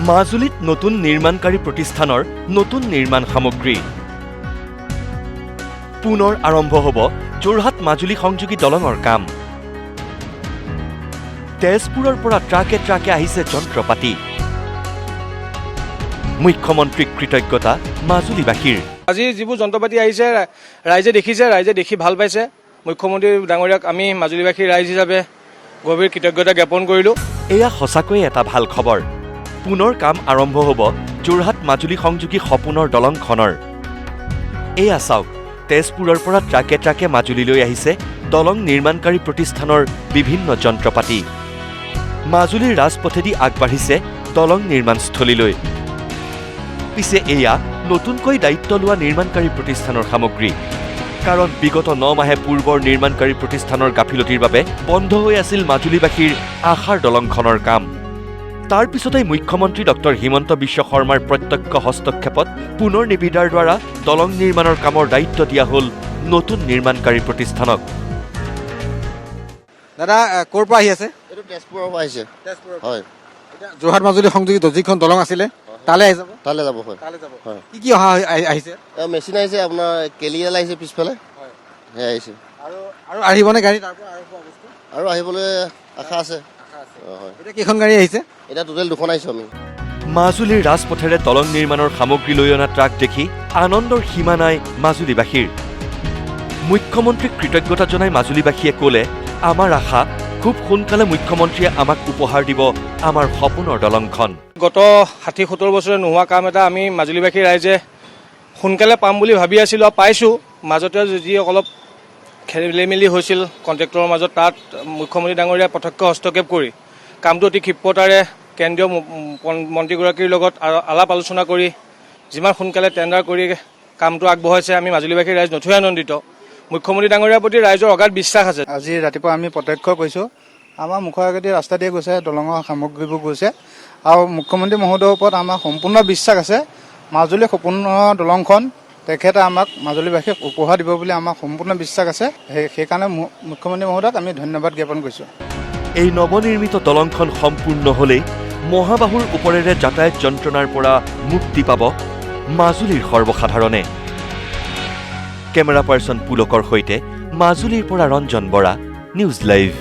মাজুলীত নতুন নিৰ্মাণকাৰী প্ৰতিষ্ঠানৰ নতুন নিৰ্মাণ সামগ্ৰী পুনৰ আৰম্ভ হ'ব যোৰহাট মাজুলী সংযোগী দলঙৰ কাম তেজপুৰৰ পৰা ট্ৰাকে ট্ৰাকে আহিছে যন্ত্ৰপাতি মুখ্যমন্ত্ৰীক কৃতজ্ঞতা মাজুলীবাসীৰ আজি যিবোৰ যন্ত্ৰপাতি আহিছে ৰাইজে দেখিছে ৰাইজে দেখি ভাল পাইছে মুখ্যমন্ত্ৰী ডাঙৰীয়াক আমি মাজুলীবাসীৰ ৰাইজ হিচাপে গভীৰ কৃতজ্ঞতা জ্ঞাপন কৰিলো এয়া সঁচাকৈ এটা ভাল খবৰ পুনৰ কাম আৰম্ভ হ'ব যোৰহাট মাজুলী সংযোগী সপোনৰ দলংখনৰ এয়া চাওক তেজপুৰৰ পৰা ট্ৰাকে ট্ৰাকে মাজুলীলৈ আহিছে দলং নিৰ্মাণকাৰী প্ৰতিষ্ঠানৰ বিভিন্ন যন্ত্ৰপাতি মাজুলীৰ ৰাজপথেদি আগবাঢ়িছে দলং নিৰ্মাণস্থলীলৈ পিছে এয়া নতুনকৈ দায়িত্ব লোৱা নিৰ্মাণকাৰী প্ৰতিষ্ঠানৰ সামগ্ৰী কাৰণ বিগত 9 মাহে পূৰ্বৰ নিৰ্মাণকাৰী প্ৰতিষ্ঠানৰ গাফিলতিৰ বাবে বন্ধ হৈ আছিল মাজুলীবাসীৰ আশাৰ দলংখনৰ কাম তাৰ পিছতে মুখ্যমন্ত্ৰী ডক্টৰ হিমন্ত বিশ্ব শৰ্মাৰ প্ৰত্যক্ষ হস্তক্ষেপত পুনৰ নিবিদাৰ দ্বাৰা দলং নিৰ্মাণৰ কামৰ দায়িত্ব দিয়া হ'ল নতুন নিৰ্মাণকাৰী প্ৰতিষ্ঠানক দাদা ক'ৰ পৰা আহি আছে এইটো তেজপুৰৰ পৰা আহিছে হয় যোৰহাট মাজুলী সংযোগী যিখন দলং আছিলে তালৈ আহি যাব তালৈ যাব হয় হয় কি অহা আহিছে মেচিন আহিছে আপোনাৰ কেলিয়াল আহিছে পিছফালে সেয়া আহিছে আৰু আহিবনে গাড়ী তাৰ পৰা আৰু আহিবলৈ আশা আছে হয় এতিয়া কেইখন গাড়ী আহিছে এতিয়া টোটেল 2খন আহিছোঁ আমি মাজুলীৰ ৰাজপথেৰে দলং নিৰ্মাণৰ সামগ্ৰী লৈ অনা ট্ৰাক দেখি আনন্দৰ সীমা নাই মাজুলীবাসীৰ মুখ্যমন্ত্ৰীক কৃতজ্ঞতা জনাই মাজুলীবাসীয়ে ক'লে আমাৰ আশা খুব সোনকালে মুখ্যমন্ত্ৰীয়ে আমাক উপহাৰ দিব আমাৰ সপোনৰ দলংখন গত 60-70 বছৰে নোহোৱা কাম এটা আমি মাজুলীবাসী ৰাইজে সোনকালে পাম বুলি ভাবি আছিলোঁ আৰু পাইছোঁ মাজতে যি অলপ খেলিমেলি হৈছিল কণ্ট্ৰেক্টৰৰ মাজত তাত মুখ্যমন্ত্ৰী ডাঙৰীয়াই প্ৰত্যক্ষ হস্তক্ষেপ কৰি কামটো অতি ক্ষিপ্ৰতাৰে কেন্দ্ৰীয় মন্ত্ৰীগৰাকীৰ লগত আলাপ আলোচনা কৰি যিমান সোনকালে টেণ্ডাৰ কৰি কামটো আগবঢ়াইছে আমি মাজুলীবাসীৰ ৰাইজ নথৈ আনন্দিত মুখ্যমন্ত্ৰী ডাঙৰীয়াৰ প্ৰতি ৰাইজৰ অগাধ বিশ্বাস আছে আজি ৰাতিপুৱা আমি প্ৰত্যক্ষ কৰিছোঁ আমাৰ মুখৰ আগেদি ৰাস্তা দিয়ে গৈছে দলঙৰ সামগ্ৰীবোৰ গৈছে আৰু মুখ্যমন্ত্ৰী মহোদয়ৰ ওপৰত আমাৰ সম্পূৰ্ণ বিশ্বাস আছে মাজুলী সপোন দলংখন তেখেতে আমাক মাজুলীবাসীক উপহাৰ দিব বুলি আমাৰ সম্পূৰ্ণ বিশ্বাস আছে সেইকাৰণে মুখ্যমন্ত্ৰী মহোদয়ক আমি ধন্যবাদ জ্ঞাপন কৰিছোঁ এই নৱনিৰ্মিত দলংখন সম্পূৰ্ণ হ'লেই মহাবাহুৰ ওপৰেৰে যাতায়াত যন্ত্ৰণাৰ পৰা মুক্তি পাব মাজুলীৰ সৰ্বসাধাৰণে কেমেৰা পাৰ্চন পুলকৰ সৈতে মাজুলীৰ পৰা ৰঞ্জন বৰা নিউজ লাইভ